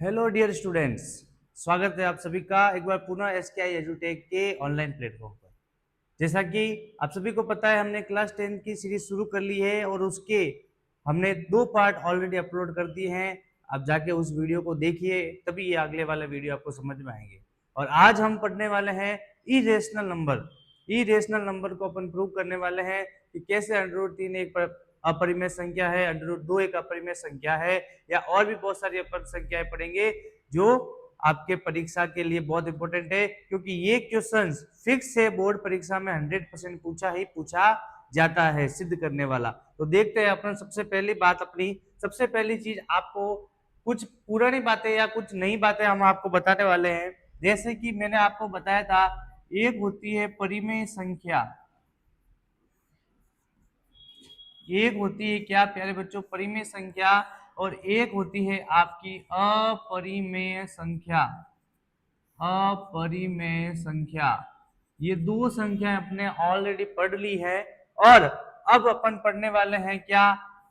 Hello dear students, स्वागत है आप सभी का एक बार पुनः एसकेआई एजुटेक के ऑनलाइन प्लेटफॉर्म पर। जैसा कि आप सभी को पता है, हमने क्लास 10 की सीरीज शुरू कर ली है और उसके हमने 2 पार्ट ऑलरेडी अपलोड कर दिए हैं। आप जाके उस वीडियो को देखिए, तभी ये अगले वाले वीडियो आपको समझ में आएंगे। और आज हम पढ़ने वाले हैं इरेशनल नंबर। इरेशनल नंबर को अपन प्रूव करने वाले हैं कि कैसे √3 एक अपरिमेय संख्या है, √2 एक अपरिमेय संख्या है, या और भी बहुत सारी अपन संख्याएं पढ़ेंगे जो आपके परीक्षा के लिए बहुत इंपॉर्टेंट है, क्योंकि ये क्वेश्चंस फिक्स है, बोर्ड परीक्षा में 100% पूछा ही पूछा जाता है, सिद्ध करने वाला। तो देखते हैं अपन। सबसे पहली बात, अपनी सबसे पहली चीज, आपको कुछ पुरानी बातें या कुछ नई बातें हम आपको बताने वाले हैं। जैसे कि मैंने आपको बताया था, एक होती है परिमेय संख्या, एक होती है क्या प्यारे बच्चों, परिमेय संख्या, और एक होती है आपकी अपरिमेय संख्या। अपरिमेय संख्या, ये दो संख्याएं अपने ऑलरेडी पढ़ ली है, और अब अपन पढ़ने वाले हैं क्या,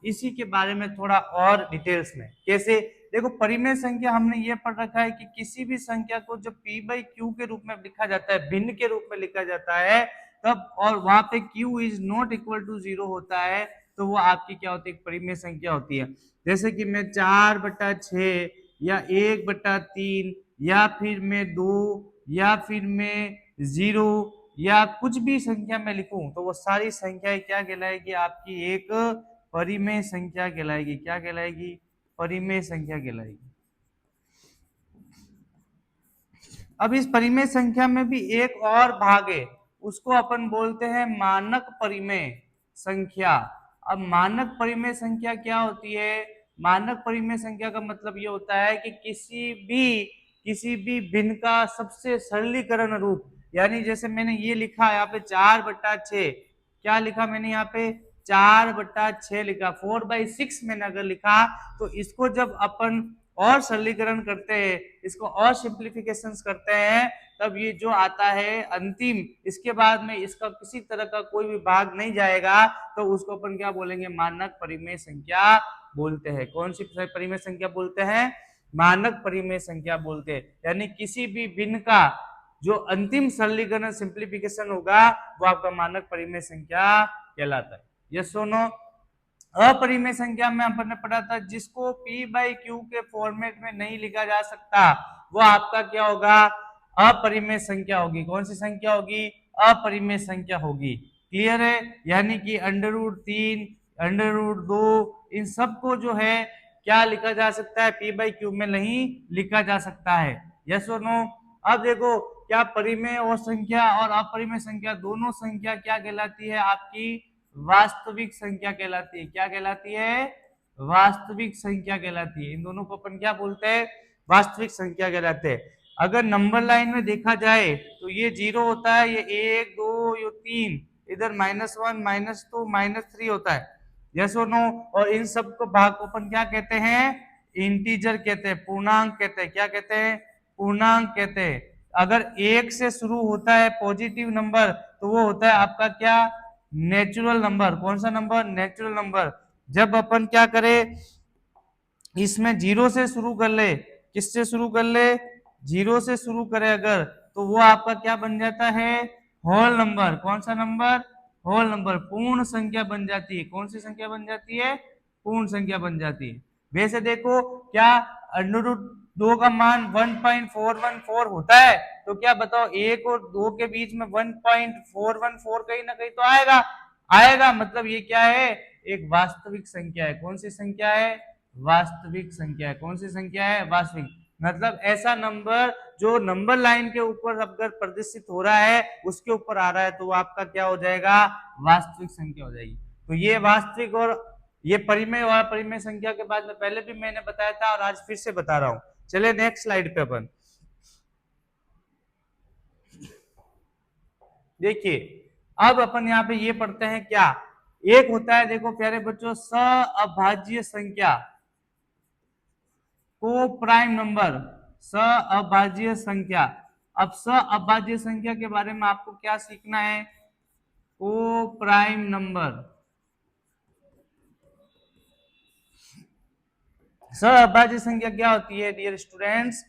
इसी के बारे में थोड़ा और डिटेल्स में। कैसे? देखो, परिमेय संख्या हमने ये पढ़ रखा है कि किसी भी संख्या को जब p/q के रूप में लिखा जाता है, भिन्न के रूप में लिखा जाता है, तब और वहां पे q is not equal to 0 होता है, तो वो आपकी क्या होती है, एक परिमेय संख्या होती है। जैसे कि मैं 4/6 या 1/3 या फिर मैं 2 या फिर मैं 0 या कुछ भी संख्या में लिखूं, तो वो सारी संख्याएं क्या कहलाएगी, आपकी एक परिमेय संख्या कहलाएगी। क्या कहलाएगी? परिमेय संख्या कहलाएगी। अब इस परिमेय संख्या में भी एक और भाग है, उसको अपन बोलते हैं मानक परिमेय संख्या। अब मानक परिमेय संख्या क्या होती है? मानक परिमेय संख्या का मतलब ये होता है कि किसी भी भिन्न का सबसे सरलीकरण रूप, यानी जैसे मैंने ये लिखा यहाँ पे 4/6, क्या लिखा मैंने यहाँ पे 4/6 लिखा, 4/6 मैंने अगर लिखा, तो इसको जब अपन और सरलीकरण करते हैं, इसको और सिंप्लीफिकेशन करते हैं, तब ये जो आता है अंतिम, इसके बाद में इसका किसी तरह का कोई भी भाग नहीं जाएगा, तो उसको अपन क्या बोलेंगे, मानक परिमेय संख्या बोलते हैं। कौन सी परिमेय संख्या बोलते हैं? मानक परिमेय संख्या बोलते हैं। यानी किसी भी भिन्न का जो अंतिम सरलीकरण सिंप्लीफिकेशन होगा, वो आपका मानक परिमेय संख्या कहलाता है। ये सुनो, अपरिमेय संख्या में अपन ने पढ़ा था, जिसको p/q के फॉर्मेट में नहीं लिखा जा सकता, वो आपका क्या होगा, अपरिमेय संख्या होगी। कौन सी संख्या होगी? अपरिमेय संख्या होगी। क्लियर है? यानी कि √3, √2, इन सबको जो है क्या लिखा जा सकता है, p/q में नहीं लिखा जा सकता है। यस और नो? अब देखो, क्या परिमेय और संख्या और अपरिमेय संख्या दोनों संख्या क्या कहलाती है, आपकी वास्तविक संख्या कहलाती है। क्या कहलाती है? वास्तविक संख्या कहलाती है। इन दोनों को अपन क्या बोलते हैं? वास्तविक संख्या कहलाते हैं। अगर नंबर लाइन में देखा जाए तो ये 0 होता है, ये 1 2 ये 3, इधर -1 -2 -3 होता है। यस और नो? और इन सब को भाग को अपन क्या कहते हैं? इंटीजर कहते हैं, पूर्णांक कहते हैं। क्या कहते हैं? पूर्णांक कहते हैं। अगर 1 से शुरू होता है पॉजिटिव नंबर, तो वो होता है आपका क्या? Natural number. कौन सा नंबर? Natural number. जब अपन क्या करें, इसमें 0 से शुरू कर ले, किससे शुरू कर ले? 0 से शुरू करे अगर, तो वो आपका क्या बन जाता है? Whole number. कौन सा नंबर? होल नंबर, पूर्ण संख्या बन जाती है। कौन सी संख्या बन जाती है? पूर्ण संख्या बन जाती है। वैसे देखो, क्या √2 का मान 1.414 होता है, तो क्या बताओ, 1 और 2 के बीच में 1.414 कहीं ना कहीं तो आएगा। आएगा मतलब ये क्या है? एक वास्तविक संख्या है। कौन सी संख्या है? वास्तविक संख्या है। कौन सी संख्या है? वास्तविक। मतलब ऐसा नंबर जो नंबर लाइन के ऊपर अगर प्रदर्शित हो रहा है, उसके ऊपर आ रहा है, तो वो आपका क्या हो जाएगा? वास्तविक संख्या हो जाएगी। तो ये वास्तविक और ये परिमेय और अपरिमेय संख्या के बाद में पहले भी मैंने बताया था और आज फिर से बता रहा हूं। चलिए नेक्स्ट स्लाइड पे अपन देखिए। अब अपन यहाँ पे ये पढ़ते हैं क्या, एक होता है, देखो प्यारे बच्चों, सअभाज्य संख्या, को प्राइम नंबर, सअभाज्य संख्या। अब सअभाज्य संख्या के बारे में आपको क्या सीखना है? को प्राइम नंबर। सअभाज्य संख्या क्या होती है डियर स्टूडेंट्स?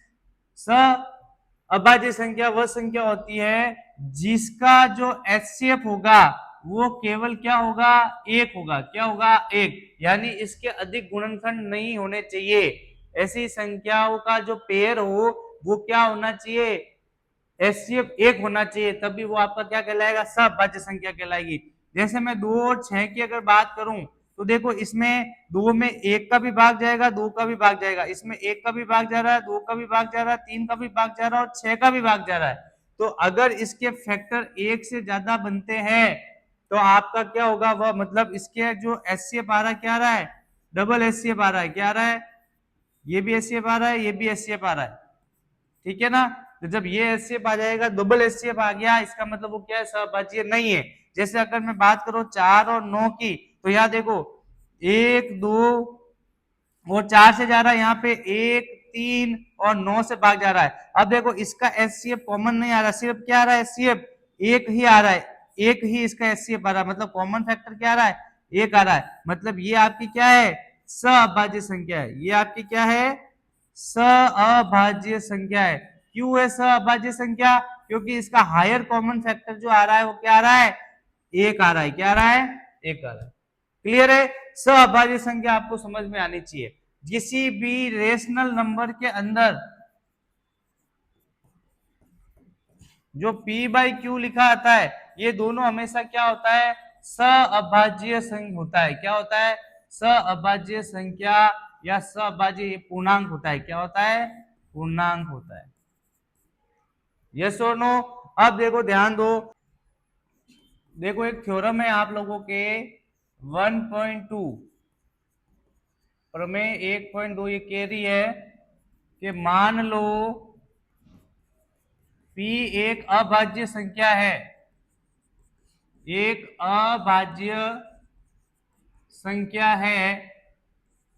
सअभाज्य संख्या वह संख्या होती है जिसका जो एचसीएफ होगा वो केवल क्या होगा? एक होगा। क्या होगा? एक। यानी इसके अधिक गुणनखंड नहीं होने चाहिए। ऐसी संख्याओं का जो पेयर हो वो क्या होना चाहिए? एचसीएफ एक होना चाहिए, तभी वो आपका क्या कहलाएगा? सअभाज्य संख्या कहलाएगी। जैसे मैं 2 और 6 की अगर बात करूं तो देखो इसमें 2 में 1 का भी भाग जाएगा, 2 का भी भाग जाएगा, इसमें 1 का भी भाग जा रहा है, 2 का भी भाग जा रहा है, 3 का भी भाग जा रहा है और 6 का भी भाग जा रहा है। तो अगर इसके फैक्टर 1 से ज्यादा बनते हैं तो आपका क्या होगा? वह मतलब इसके जो एचसीएफ आ रहा है क्या आ रहा है? डबल एचसीएफ आ रहा है। क्या आ रहा है? ये भी एचसीएफ आ रहा है, ये भी एचसीएफ आ रहा है। ठीक है ना? तो जब ये एचसीएफ आ जाएगा, डबल एचसीएफ आ गया, इसका मतलब वो क्या है? सहभाज्य नहीं है। जैसे अगर मैं बात करूं 4 और 9 की, तो यहाँ देखो 1 2 और 4 से जा रहा है, यहाँ पे 1 3 और 9 से भाग जा रहा है। अब देखो इसका एचसीएफ कॉमन नहीं आ रहा, सिर्फ क्या आ रहा है? एचसीएफ एक ही आ रहा है, एक ही इसका एचसीएफ आ रहा है, मतलब कॉमन फैक्टर क्या आ रहा है? एक आ रहा है। मतलब ये आपकी क्या है? सअभाज्य संख्या है। ये आपकी क्या है? सअभाज्य संख्या है। क्यों है सअभाज्य संख्या? क्योंकि इसका हायर कॉमन फैक्टर जो आ रहा है वो क्या आ रहा है? एक आ रहा है। क्या आ रहा है? एक आ रहा है। क्लियर है? सअभाज्य संख्या आपको समझ में आनी चाहिए। किसी भी रेशनल नंबर के अंदर जो p बाई क्यू लिखा आता है, ये दोनों हमेशा क्या होता है? सअभाज्य संख्या होता है। क्या होता है? सअभाज्य संख्या या सअभाज्य पूर्णांक होता है। क्या होता है? पूर्णांक होता है। यस और नो? अब देखो ध्यान दो, देखो एक थ्योरम है आप लोगों के 1.2 प्रमेय 1.2, ये कह रही है कि मान लो p एक अभाज्य संख्या है, एक अभाज्य संख्या है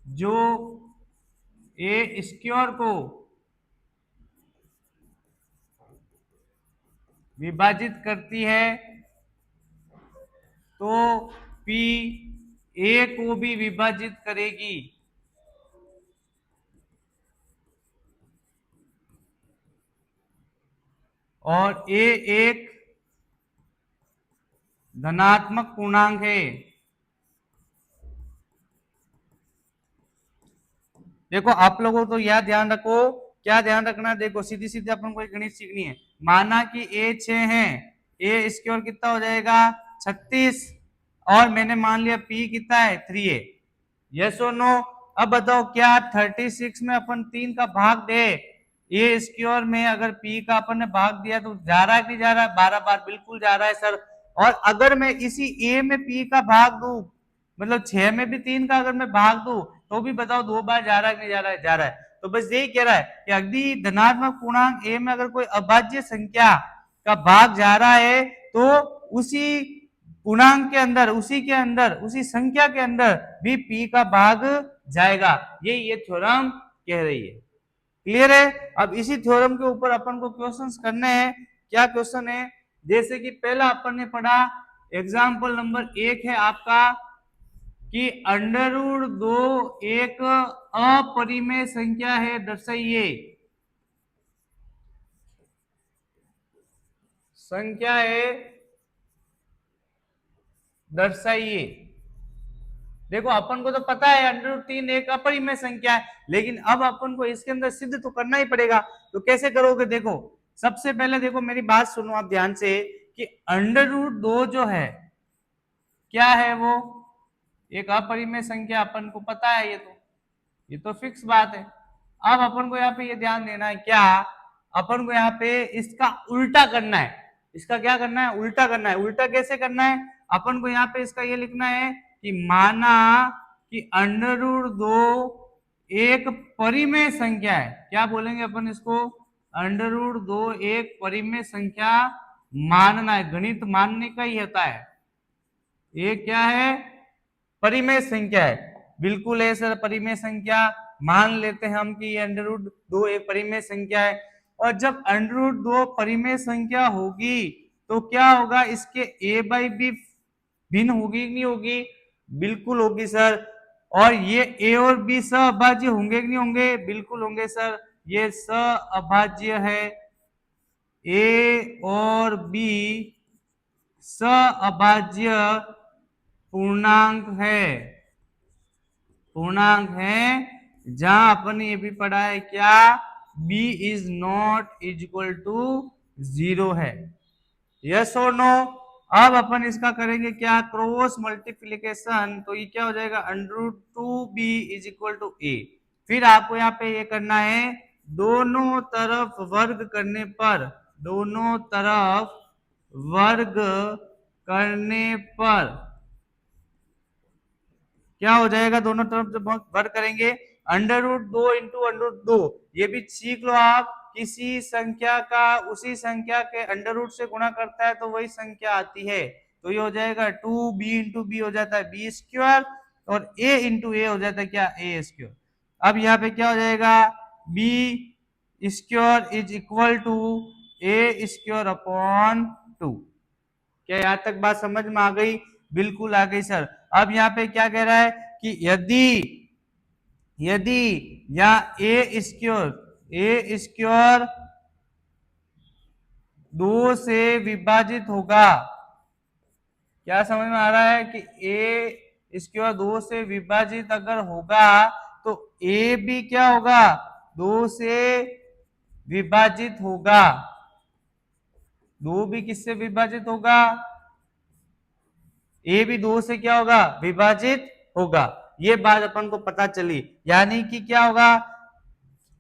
जो ए स्क्वायर को विभाजित करती है, तो p ए को भी विभाजित करेगी। और ए एक धनात्मक पूर्णांक है। देखो आप लोगों तो यह ध्यान रखो, क्या ध्यान रखना? देखो सीधी सीधी अपन को गणित सीखनी है। माना कि ए 6 है, ए स्क्वायर कितना हो जाएगा? 36, और मैंने मान लिया p कितना है? 3 है। यस और नो? अब बताओ क्या 36 में अपन 3 का भाग दे, ए स्क्वायर में अगर p का अपन ने भाग दिया तो जा रहा है कि नहीं जा रहा है? 12 बार बिल्कुल जा रहा है सर। और अगर मैं इसी a में p का भाग दूं, मतलब 6 में भी 3 का अगर मैं भाग दूं, तो भी बताओ 2 बार जा रहा है कि नहीं जा रहा है? जा रहा है। तो बस यही कह रहा है कि अगली धनात्मक पूर्णांक a में अगर कोई अभाज्य संख्या का भाग जा रहा है तो उसी पूर्णांक के अंदर, उसी संख्या के अंदर भी p का भाग जाएगा। ये थ्योरम कह रही है। क्लियर है? अब इसी थ्योरम के ऊपर अपन को क्वेश्चंस करने हैं। क्या क्वेश्चन है? जैसे कि पहला अपन ने पढ़ा, एग्जाम्पल नंबर 1 है आपका कि √2 एक अपरिमेय संख्या है, दर्शाइए। संख्या है, दर्शाइए। देखो अपन को तो पता है √3 एक अपरिमेय संख्या है, लेकिन अब अपन को इसके अंदर सिद्ध तो करना ही पड़ेगा। तो कैसे करोगे? देखो सबसे पहले देखो मेरी बात सुनो आप ध्यान से कि √2 जो है क्या है? वो एक अपरिमेय संख्या, अपन को पता है ये तो फिक्स बात है। अब अपन को यहाँ पे ये ध्यान देना है, क्या अपन को यहाँ पे इसका उल्टा करना है। इसका क्या करना है? उल्टा करना है। उल्टा कैसे करना है? अपन को यहाँ पे इसका ये लिखना है कि माना कि √2 एक परिमेय संख्या है। क्या बोलेंगे अपन इसको? √2 एक परिमेय संख्या मानना है। गणित मानने का ही होता है। ये क्या है? परिमेय संख्या है। बिल्कुल है सर, परिमेय संख्या मान लेते हैं हम कि ये √2 एक परिमेय संख्या है। और जब √2 परिमेय संख्या होगी तो क्या होगा? इसके a बाई बी भिन्न होगी कि नहीं होगी? बिल्कुल होगी सर। और ये ए और बी सहअभाज्य होंगे कि नहीं होंगे? बिल्कुल होंगे सर, ये सहअभाज्य है। ए और बी सहअभाज्य पूर्णांक है, पूर्णांक है, जहां अपन ने ये भी पढ़ा है क्या, b is not equal to 0 है। यस और नो? अब अपन इसका करेंगे क्या, क्रॉस मल्टीप्लीकेशन, तो ये क्या हो जाएगा, √2b is equal to a। फिर आपको यहाँ पे ये करना है, दोनों तरफ वर्ग करने पर, दोनों तरफ वर्ग करने पर क्या हो जाएगा, दोनों तरफ जब वर्ग करेंगे, √2 इंटू √2, ये भी सीख लो आप, किसी संख्या का उसी संख्या के अंडर से गुणा करता है तो वही संख्या आती है। तो ये हो जाएगा 2b इंटू बी हो जाता है बी स्क्वायर, और a इंटू ए हो जाता है क्या, ए स्क्वायर। अब यहाँ पे क्या हो जाएगा, b square is equal to a square upon 2। क्या यहाँ तक बात समझ में आ गई? बिल्कुल आ गई सर। अब यहाँ पे क्या कह रहा है कि यदि यहाँ ए स्क्वायर 2 से विभाजित होगा, क्या समझ में आ रहा है कि ए स्क्वायर 2 से विभाजित अगर होगा तो ए भी क्या होगा, 2 से विभाजित होगा। 2 भी किससे विभाजित होगा, ए भी 2 से क्या होगा, विभाजित होगा। ये बात अपन को पता चली, यानी कि क्या होगा,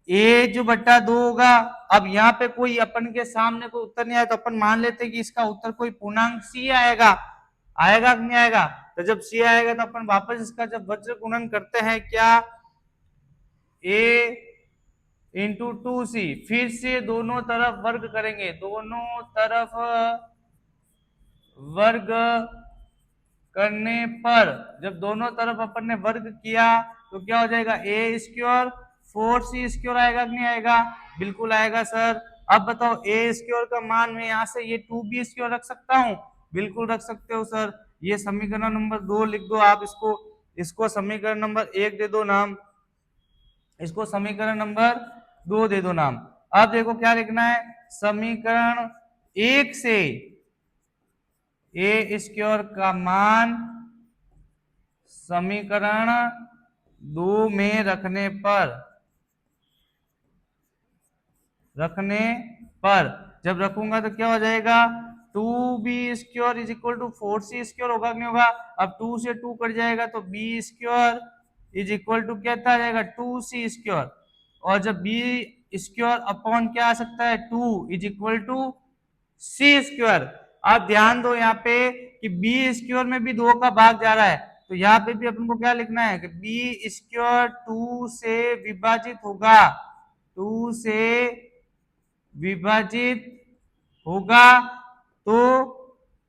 ए जो बट्टा 2 होगा। अब यहाँ पे कोई अपन के सामने कोई उत्तर नहीं आया तो अपन मान लेते हैं कि इसका उत्तर कोई पूर्णांक सी आएगा, आएगा कि नहीं आएगा? तो जब सी आएगा तो अपन वापस इसका जब वज्र गुणन करते हैं क्या, ए इंटू 2c, फिर से दोनों तरफ वर्ग करेंगे, दोनों तरफ वर्ग करने पर, जब दोनों तरफ अपन ने वर्ग किया तो क्या हो जाएगा, ए स्क्वायर 4c स्क्वायर आएगा कि नहीं आएगा? बिल्कुल आएगा सर। अब बताओ ए स्क्वायर का मान मैं यहाँ से ये 2b स्क्वायर रख सकता हूँ? बिल्कुल रख सकते हो सर। ये समीकरण नंबर 2 लिख दो आप, इसको समीकरण नंबर 1 दे दो नाम, इसको समीकरण नंबर 2 दे दो नाम। अब देखो क्या लिखना है, समीकरण 1 से ए स्क्वायर का मान समीकरण 2 में रखने पर जब रखूंगा तो क्या हो जाएगा, 2b square is equal to 4c square होगा कि नहीं होगा? अब 2 से 2 कट जाएगा तो b square is equal to क्या आ जाएगा, 2c स्क्वायर, और जब b स्क्वायर अपॉन क्या आ सकता है, 2 is equal to c square. आप ध्यान दो यहाँ पे कि b स्क्वायर में भी 2 का भाग जा रहा है, तो यहाँ पे भी अपन को क्या लिखना है कि b स्क्वायर 2 से विभाजित होगा, 2 से विभाजित होगा, तो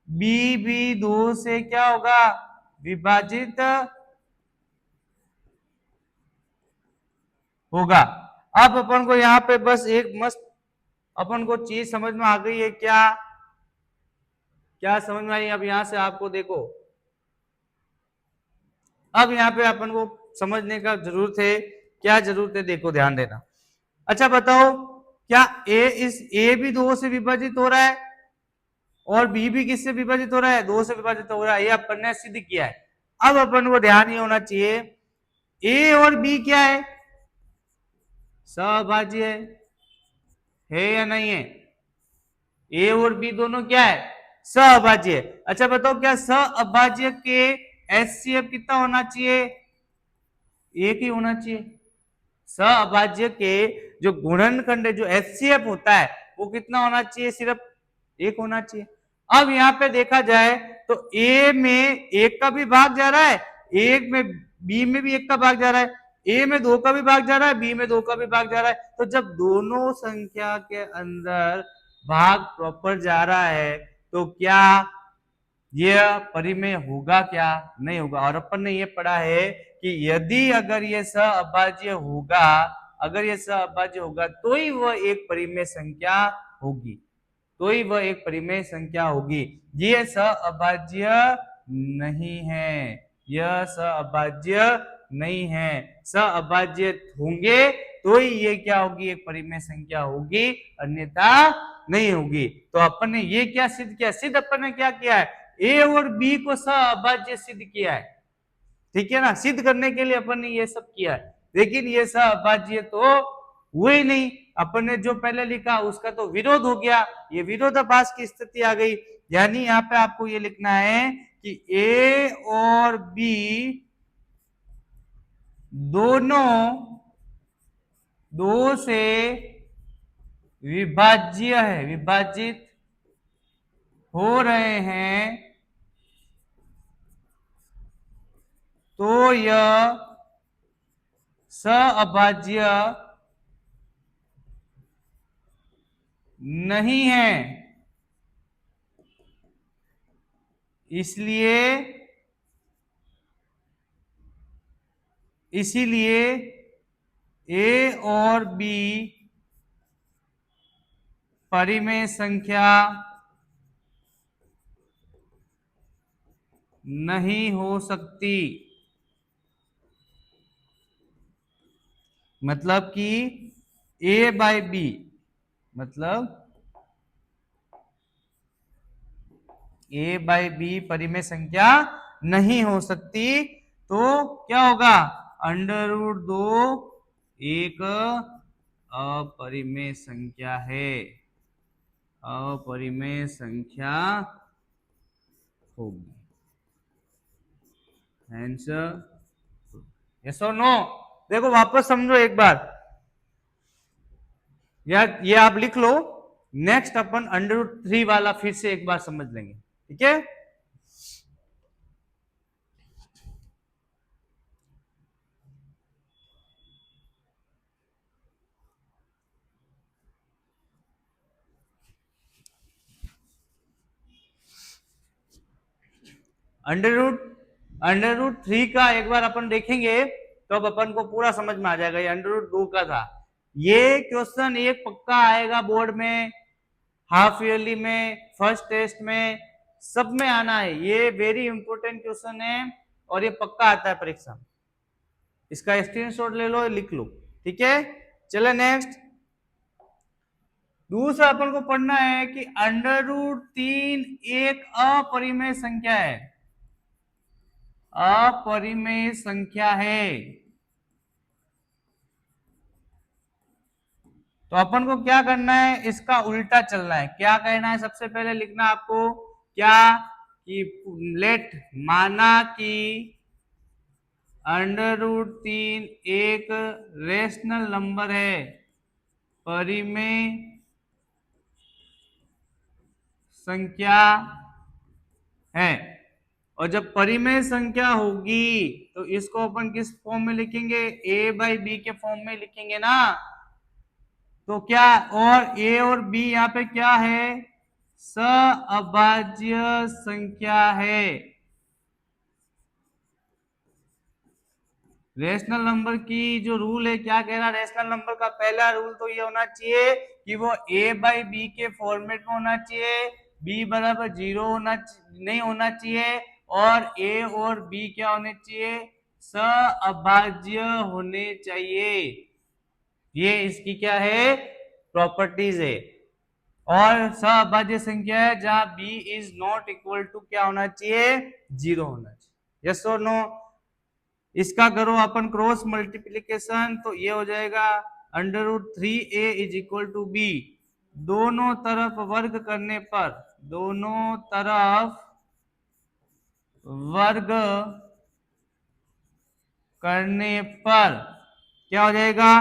b भी 2 से क्या होगा, विभाजित होगा। अब अपन को यहाँ पे बस एक मस्त अपन को चीज समझ में आ गई है, क्या समझ में आई? अब यहां से आपको देखो, अब यहाँ पे अपन को समझने का जरूरत है, क्या जरूरत है, देखो ध्यान देना। अच्छा बताओ, क्या ए भी 2 से विभाजित हो रहा है और बी भी किससे विभाजित हो रहा है, 2 से विभाजित हो रहा है, ये अपन ने सिद्ध किया है। अब अपन को ध्यान ये होना चाहिए, ए और बी क्या है, सहभाज्य है या नहीं है? ए और बी दोनों क्या है, सहभाज्य। अच्छा बताओ, क्या सहभाज्य के एचसीएफ कितना होना चाहिए, एक ही होना चाहिए। सहभाज्य के जो गुणनखंड जो एचसीएफ होता है वो कितना होना चाहिए, सिर्फ एक होना चाहिए। अब यहाँ पे देखा जाए तो ए में एक का भी भाग जा रहा है, एक में बी में भी एक का भाग जा रहा है, ए में 2 का भी भाग जा रहा है, बी में 2 का भी भाग जा रहा है। तो जब दोनों संख्या के अंदर भाग प्रॉपर जा रहा है तो क्या यह परिमेय होगा, क्या नहीं होगा? और अपन ने ये पढ़ा है कि यदि अगर ये सहअभाज्य होगा, अगर ये सहअभाज्य होगा तो ही वह एक परिमेय संख्या होगी, तो ही वह एक परिमेय संख्या होगी। ये सहअभाज्य नहीं है, यह सहअभाज्य नहीं है। सअभाज्य होंगे तो ही ये क्या होगी, एक परिमेय संख्या होगी, अन्यथा नहीं होगी। तो अपन ने ये क्या सिद्ध किया, सिद्ध अपन ने क्या किया है, ए और बी को सअभाज्य सिद्ध किया है, ठीक है ना। सिद्ध करने के लिए अपन ने ये सब किया है, लेकिन ये सअभाज्य तो हुए ही नहीं। अपन ने जो पहले लिखा उसका तो विरोध हो गया, ये विरोधाभास की स्थिति आ गई। यानी यहाँ पे आपको ये लिखना है कि ए और बी दोनों दो से विभाज्य है, विभाजित हो रहे हैं, तो यह सअभाज्य नहीं है। इसीलिए ए और बी परिमेय संख्या नहीं हो सकती। मतलब कि ए बाय बी, मतलब ए बाय बी परिमेय संख्या नहीं हो सकती, तो क्या होगा, अंडर रूट दो एक अपरिमेय संख्या है, अपरिमेय संख्या होगी। यस और नो? देखो वापस समझो एक बार, यार ये आप लिख लो, नेक्स्ट अपन अंडर रूट 3 वाला फिर से एक बार समझ लेंगे, ठीक है। अंडर रूट 3 का एक बार अपन देखेंगे तो अब अपन को पूरा समझ में आ जाएगा। ये अंडर रूट 2 का था। ये क्वेश्चन एक पक्का आएगा बोर्ड में, हाफ ईयरली में, फर्स्ट टेस्ट में, सब में आना है। ये वेरी इंपॉर्टेंट क्वेश्चन है और ये पक्का आता है परीक्षा। इसका स्क्रीनशॉट ले लो, लिख लो, ठीक है। चले नेक्स्ट, दूसरा अपन को पढ़ना है कि अंडर रूट 3 एक अपरिमेय संख्या है, अपरिमेय संख्या है। तो अपन को क्या करना है, इसका उल्टा चलना है। क्या कहना है, सबसे पहले लिखना आपको क्या, कि लेट, माना कि अंडर रूट 3 एक रेशनल नंबर है, परिमेय संख्या है। और जब परिमेय संख्या होगी तो इसको अपन किस फॉर्म में लिखेंगे, ए बाई बी के फॉर्म में लिखेंगे ना। तो क्या, और ए और बी यहाँ पे क्या है, सअभाज्य संख्या है। रेशनल नंबर की जो रूल है, क्या कह रहा है रेशनल नंबर का पहला रूल तो ये होना चाहिए कि वो ए बाई बी के फॉर्मेट में होना चाहिए, बी बराबर 0 नहीं होना चाहिए, और ए और बी क्या होने चाहिए, सअभाज्य होने चाहिए। ये इसकी क्या है, प्रॉपर्टीज है। और सअभाज्य संख्या है जहां b is not equal to क्या होना चाहिए, 0 होना चाहिए। यस और नो? इसका करो अपन क्रॉस मल्टीप्लीकेशन, तो ये हो जाएगा under root 3a is equal to b. दोनों तरफ वर्ग करने पर, दोनों तरफ वर्ग करने पर क्या हो जाएगा,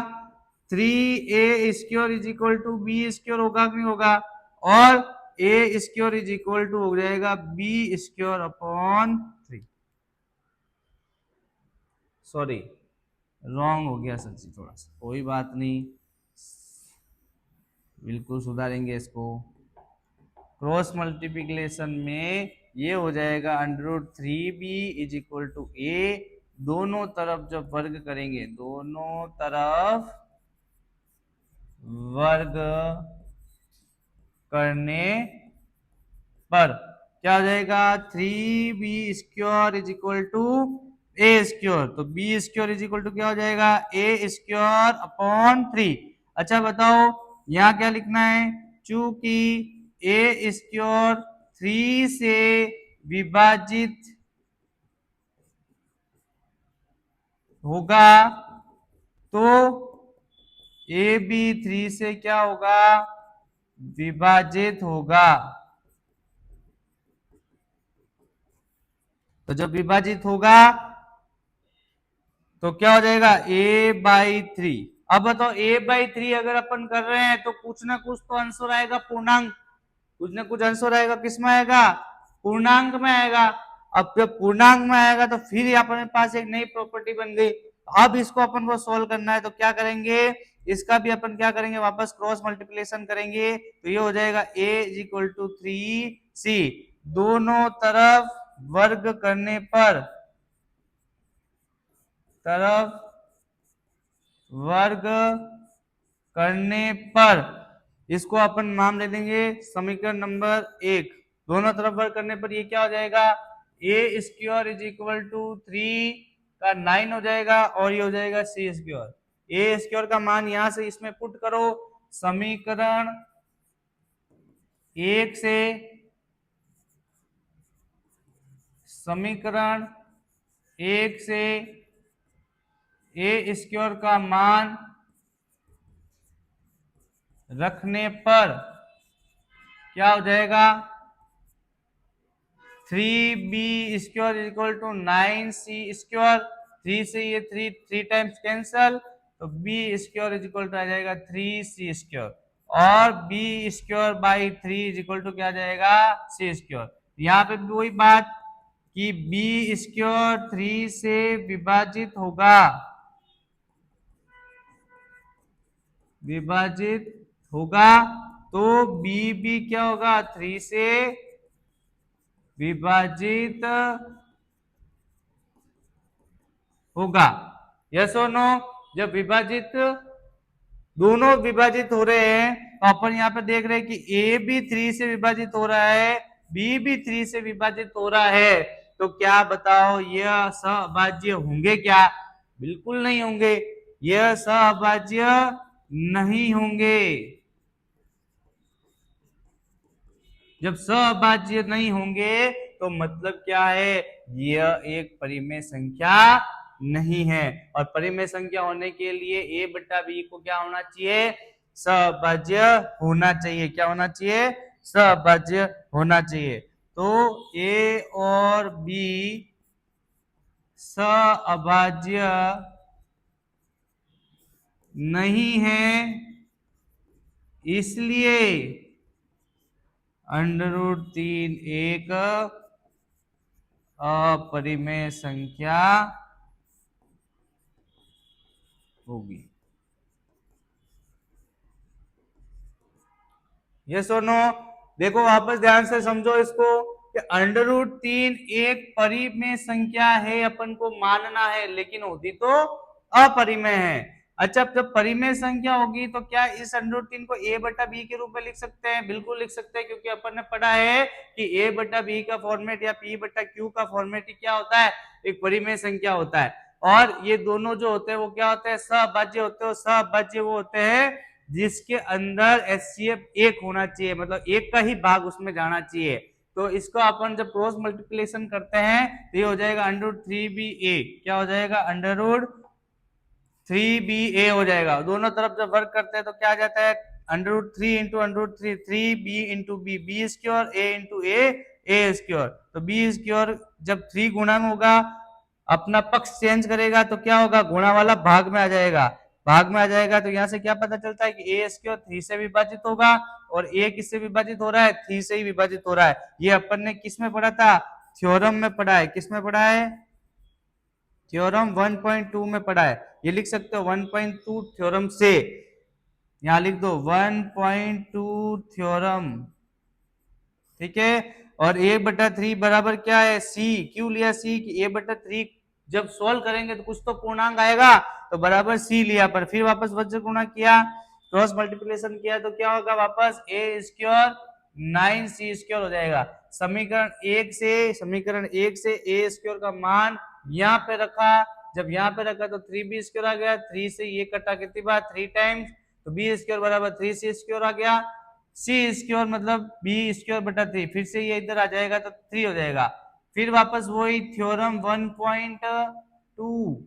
3a square is equal to b square होगा कि नहीं होगा, और a square is equal to हो जाएगा b square upon 3। Sorry wrong हो गया सच्ची, थोड़ा सा, कोई बात नहीं, बिल्कुल सुधारेंगे इसको। क्रॉस मल्टीप्लिकेशन में ये हो जाएगा under root 3b is equal to a, दोनों तरफ जब वर्ग करेंगे, दोनों तरफ वर्ग करने पर क्या हो जाएगा, 3b square is equal to a square, तो b square is equal to क्या हो जाएगा, ए स्क्योर अपॉन 3। अच्छा बताओ यहाँ क्या लिखना है, चूंकि ए स्क्योर 3 से विभाजित होगा तो ए बी 3 से क्या होगा, विभाजित होगा। तो जब विभाजित होगा तो क्या हो जाएगा, a/3। अब बताओ a/3 अगर अपन कर रहे हैं तो कुछ ना कुछ तो आंसर आएगा पूर्णांक, कुछ ना कुछ आंसर आएगा, किसमें आएगा, पूर्णांक में आएगा। अब जब पूर्णांक में आएगा तो फिर अपने पास एक नई प्रॉपर्टी बन गई। अब इसको अपन को सोल्व करना है तो क्या करेंगे, इसका भी अपन क्या करेंगे, वापस क्रॉस मल्टीप्लिकेशन करेंगे तो ये हो जाएगा a इक्वल टू 3c। दोनों तरफ वर्ग करने पर, तरफ वर्ग करने पर इसको अपन नाम ले देंगे समीकरण नंबर 1। दोनों तरफ वर्ग करने पर ये क्या हो जाएगा, ए स्क्वायर इज इक्वल टू 3 का 9 हो जाएगा और ये हो जाएगा सी स्क्वायर। ए स्क्वायर का मान यहां से इसमें पुट करो, समीकरण 1 से समीकरण 1 से ए स्क्वायर का मान रखने पर क्या हो जाएगा, 3b square equal to 9c square. 3 से ये 3 टाइम्स कैंसल, तो b square is equal to आ जाएगा 3c स्क्वायर और b square by 3 is equal to क्या आ जाएगा, c स्क्वायर। यहाँ पे भी वही बात कि b स्क्वायर 3 से विभाजित होगा, विभाजित होगा तो b भी क्या होगा, 3 से विभाजित होगा। यस और नो। जब विभाजित, दोनों विभाजित हो रहे हैं तो अपन यहाँ पे देख रहे हैं कि ए भी 3 से विभाजित हो रहा है, बी भी 3 से विभाजित हो रहा है, तो क्या बताओ यह सहभाज्य होंगे क्या, बिल्कुल नहीं होंगे, यह सहभाज्य नहीं होंगे। जब सहभाज्य नहीं होंगे तो मतलब क्या है, यह एक परिमेय संख्या नहीं है। और परिमेय संख्या होने के लिए ए बटा बी को क्या होना चाहिए, सहभाज्य होना चाहिए। क्या होना चाहिए, सहभाज्य होना चाहिए। तो ए और बी सहभाज्य नहीं है, इसलिए √3 एक अपरिमेय संख्या होगी। यस और नो। देखो वापस ध्यान से समझो इसको कि √3 एक परिमेय संख्या है, अपन को मानना है, लेकिन होती तो अपरिमेय है। अच्छा जब परिमेय संख्या होगी तो क्या इस √3 को a बटा b के रूप में लिख सकते हैं, बिल्कुल लिख सकते हैं, क्योंकि अपन ने पढ़ा है कि a बटा b का फॉर्मेट या p बटा q का फॉर्मेट ही क्या होता है, एक परिमेय संख्या होता है। और ये दोनों जो होते हैं वो क्या होते हैं, सहभाज्य होते हैं। सहभाज्य वो होते हैं जिसके अंदर HCF एक होना चाहिए, मतलब एक का ही भाग उसमें जाना चाहिए। तो इसको अपन जब क्रॉस मल्टीप्लिकेशन करते हैं तो ये हो जाएगा √3ba। क्या हो जाएगा, √3ba हो जाएगा। दोनों तरफ जब वर्क करते हैं तो क्या आ जाता है, √3 into √3, 3b into b, b square, a into a square. तो बी स्क्वायर जब 3 गुणा में होगा, अपना पक्ष चेंज करेगा तो क्या होगा, गुणा वाला भाग में आ जाएगा, भाग में आ जाएगा। तो यहाँ से क्या पता चलता है कि ए स्क्वायर 3 से विभाजित होगा और ए किससे विभाजित हो रहा है, 3 से ही विभाजित हो रहा है। ये अपन ने किस में पढ़ा था, थ्योरम में पढ़ा है। किस में पढ़ा है, थ्योरम 1.2 में पढ़ा है। ये लिख सकते हो 1.2 थ्योरम से, यहाँ लिख दो 1.2 थ्योरम, ठीक है। और a बटा 3 बराबर क्या है, c। क्यों लिया c, कि a बटा 3 जब सोल्व करेंगे तो कुछ तो पूर्णांक आएगा, तो बराबर c लिया, पर फिर वापस वज्र गुणा किया, क्रॉस मल्टीप्लिकेशन किया तो क्या होगा, वापस a स्क्वायर 9c स्क्वायर हो जाएगा। समीकरण 1 से a स्क्वायर का मान यहाँ पे रखा, जब यहाँ पे रखा तो 3b² आ गया, 3 से ये कटा कितनी बार 3 टाइम्स, तो b² बराबर 3c² आ गया, c² मतलब b² बटा 3, फिर से ये इधर आ जाएगा तो 3 हो जाएगा। फिर वापस वही थ्योरम 1.2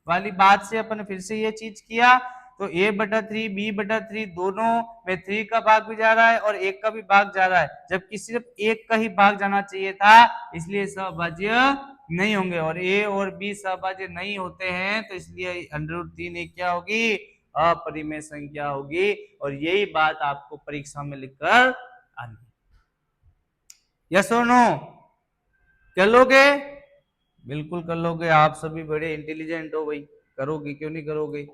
वाली बात से अपन फिर से ये चीज किया, तो a/3 b/3 दोनों में 3 का भाग भी जा रहा है और 1 का भी भाग जा रहा है, जबकि सिर्फ 1 का ही भाग जाना चाहिए था, इसलिए सहभाज्य नहीं होंगे, और a और b सहभाज्य नहीं होते हैं, तो इसलिए √3 एक क्या होगी, अपरिमेय संख्या होगी, और यही बात आपको परीक्षा में लिखकर आनी। यस और नो? कर लोगे? बिल्कुल कर लोगे, आप सभी बड़े इंटेलिजेंट हो भाई, करोगे क्यों नहीं करोगे।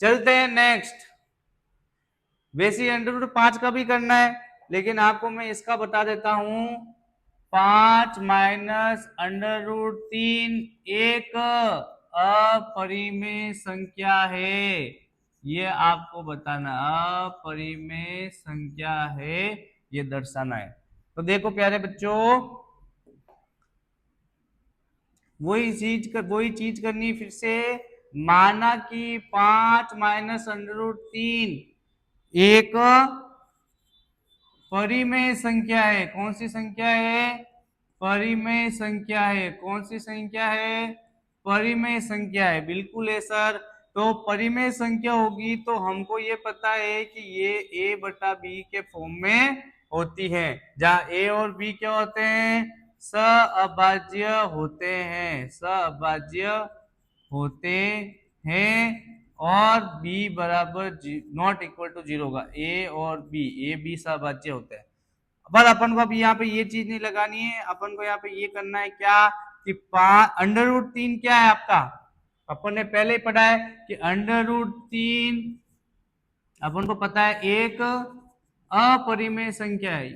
चलते हैं नेक्स्ट। वैसे √5 का भी करना है, लेकिन आपको मैं इसका बता देता हूं, 5 माइनस √3 एक अपरिमेय संख्या है, ये आपको बताना, अपरिमेय संख्या है, ये दर्शाना है। तो देखो प्यारे बच्चों, वही चीज करनी फिर से, माना कि 5 माइनस √3 एक परिमेय संख्या है। कौन सी संख्या है? परिमेय संख्या है। कौन सी संख्या है? परिमेय संख्या है। बिल्कुल है सर। तो परिमेय संख्या होगी तो हमको ये पता है कि ये a/b के फॉर्म में होती है, जहां a और b क्या होते हैं? सहअभाज्य होते हैं, सहअभाज्य होते हैं, और b बराबर नॉट इक्वल टू 0 होगा। a और b सहभाज्य होते हैं। पर अपन को अभी यहाँ पे ये चीज नहीं लगानी है, अपन को यहाँ पे ये करना है क्या कि √3 क्या है आपका, अपन ने पहले ही पढ़ा है कि √3 अपन को पता है एक अपरिमेय संख्या है।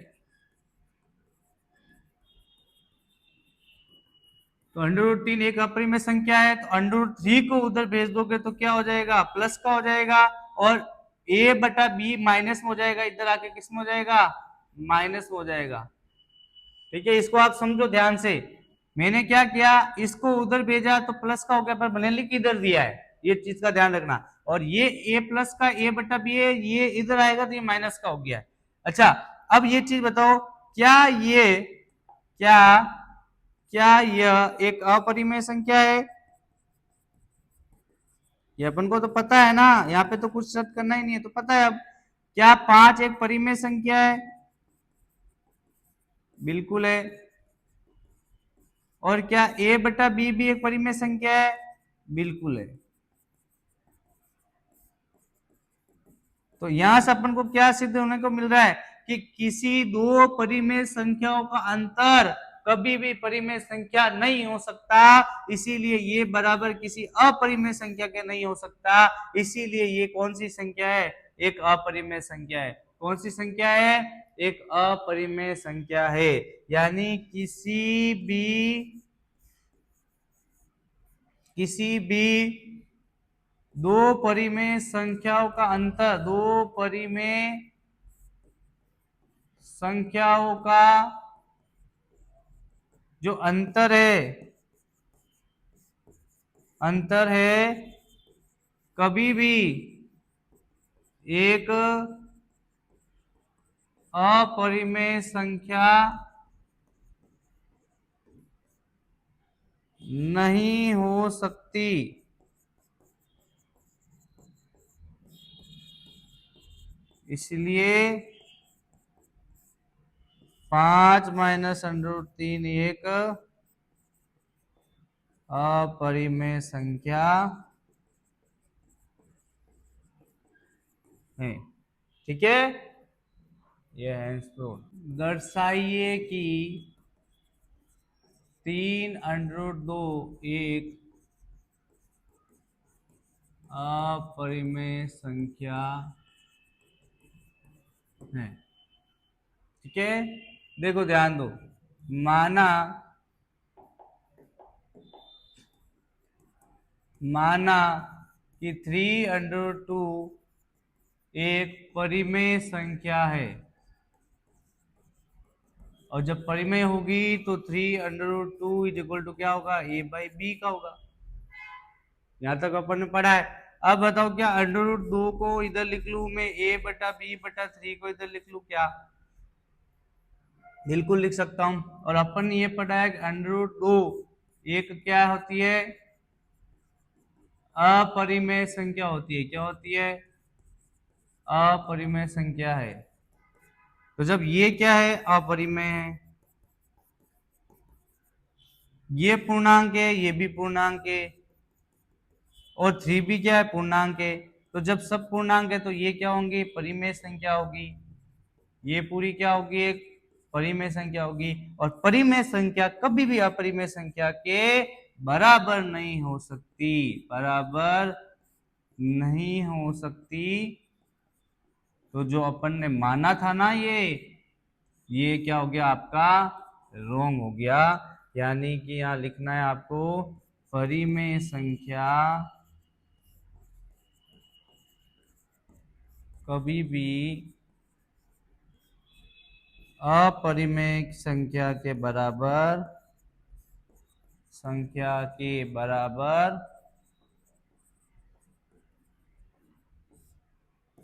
तो √3 एक अपरिमेय संख्या है, तो √3 को उधर भेज दोगे तो क्या हो जाएगा? प्लस का हो जाएगा, और a/b माइनस में हो जाएगा, इधर आके किस में हो जाएगा? माइनस में हो जाएगा। ठीक है, इसको आप समझो ध्यान से। मैंने क्या किया, इसको उधर भेजा तो प्लस का हो गया, पर मैंने लिख इधर दिया है, ये चीज का ध्यान रखना। और ये a प्लस का a/b है, ये इधर आएगा तो ये माइनस का हो गया। अच्छा, अब ये चीज बताओ, क्या यह एक अपरिमेय संख्या है? ये अपन को तो पता है ना, यहाँ पे तो कुछ शर्त करना ही नहीं है, तो पता है। अब क्या 5 एक परिमेय संख्या है? बिल्कुल है। और क्या a/b भी एक परिमेय संख्या है? बिल्कुल है। तो यहां से अपन को क्या सिद्ध होने को मिल रहा है कि किसी दो परिमेय संख्याओं का अंतर कभी भी परिमेय संख्या नहीं हो सकता, इसीलिए ये बराबर किसी अपरिमेय संख्या के नहीं हो सकता, इसीलिए ये कौन सी संख्या है? एक अपरिमेय संख्या है। कौन सी संख्या है? एक अपरिमेय संख्या है। यानी किसी भी दो परिमेय संख्याओं का अंतर, दो परिमेय संख्याओं का जो अंतर है कभी भी एक अपरिमेय संख्या नहीं हो सकती। इसलिए 5 माइनस √3 एक अपरिमेय संख्या है। ठीक है, ये दर्शाइए कि 3√2 एक अपरिमेय संख्या है। ठीक है, देखो ध्यान दो, माना कि 3√2 एक परिमेय संख्या है। और जब परिमेय होगी तो 3√2 इज इक्वल टू क्या होगा, a/b का होगा। यहां तक अपन ने पढ़ा है। अब बताओ क्या √2 को इधर लिख लूं मैं, a/b/3 को इधर लिख लूं क्या? बिल्कुल लिख सकता हूं। और अपन ने ये पढ़ा है कि √2 एक क्या होती है, अपरिमेय संख्या होती है। क्या होती है? अपरिमेय संख्या है। तो जब ये क्या है, अपरिमेय है, ये पूर्णांक है, ये भी पूर्णांक है, और 3 भी क्या है, पूर्णांक है। तो जब सब पूर्णांक है तो ये क्या होंगे, परिमेय संख्या होगी। ये पूरी क्या होगी, एक परिमेय संख्या होगी। और परिमेय संख्या कभी भी अपरिमेय संख्या के बराबर नहीं हो सकती, बराबर नहीं हो सकती। तो जो अपन ने माना था ना, ये क्या हो गया आपका, रॉन्ग हो गया। यानी कि यहां लिखना है आपको, परिमेय संख्या कभी भी अपरिमेय संख्या के बराबर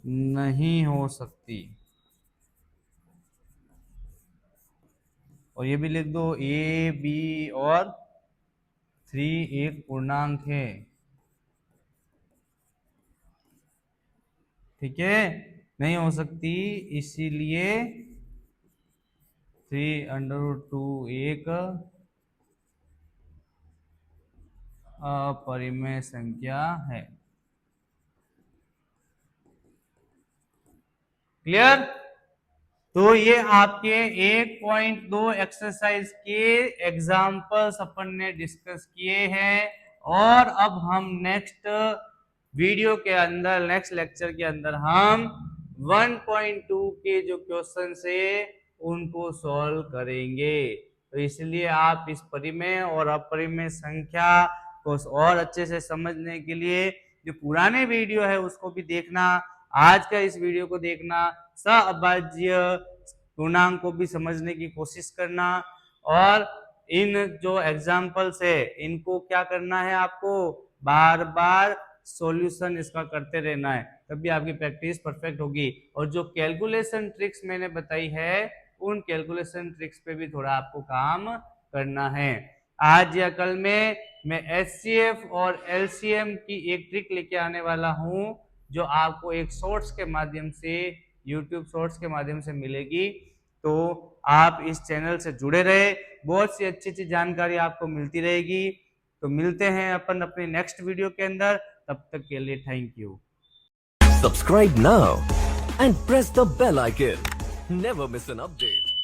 नहीं हो सकती। और ये भी लिख दो, a, b और 3 एक पूर्णांक है। ठीक है, नहीं हो सकती, इसीलिए 3√2 एक अपरिमेय संख्या है। क्लियर? तो ये आपके 1.2 एक्सरसाइज के एग्जाम्पल्स अपन ने डिस्कस किए हैं। और अब हम नेक्स्ट वीडियो के अंदर, नेक्स्ट लेक्चर के अंदर हम 1.2 के जो क्वेश्चन है उनको सॉल्व करेंगे। तो इसलिए आप इस परिमेय और अपरिमेय संख्या को और अच्छे से समझने के लिए जो पुराने वीडियो है उसको भी देखना, आज का इस वीडियो को देखना, सहअभाज्य पूर्णांक को भी समझने की कोशिश करना। और इन जो एग्जाम्पल्स है इनको क्या करना है, आपको बार बार सॉल्यूशन इसका करते रहना है, तभी आपकी प्रैक्टिस परफेक्ट होगी। और जो कैलकुलेशन ट्रिक्स मैंने बताई है उन कैलकुलेशन ट्रिक्स पे भी थोड़ा आपको काम करना है। आज या कल में मैं HCF और LCM की एक ट्रिक लेके आने वाला हूं जो आपको एक शॉर्ट्स के माध्यम से, YouTube शॉर्ट्स के माध्यम से मिलेगी। तो आप इस चैनल से जुड़े रहे, बहुत सी अच्छी अच्छी जानकारी आपको मिलती रहेगी। तो मिलते हैं अपन अपने नेक्स्ट वीडियो के अंदर, तब तक के लिए thank you. Subscribe now and press the bell icon. Never miss an update.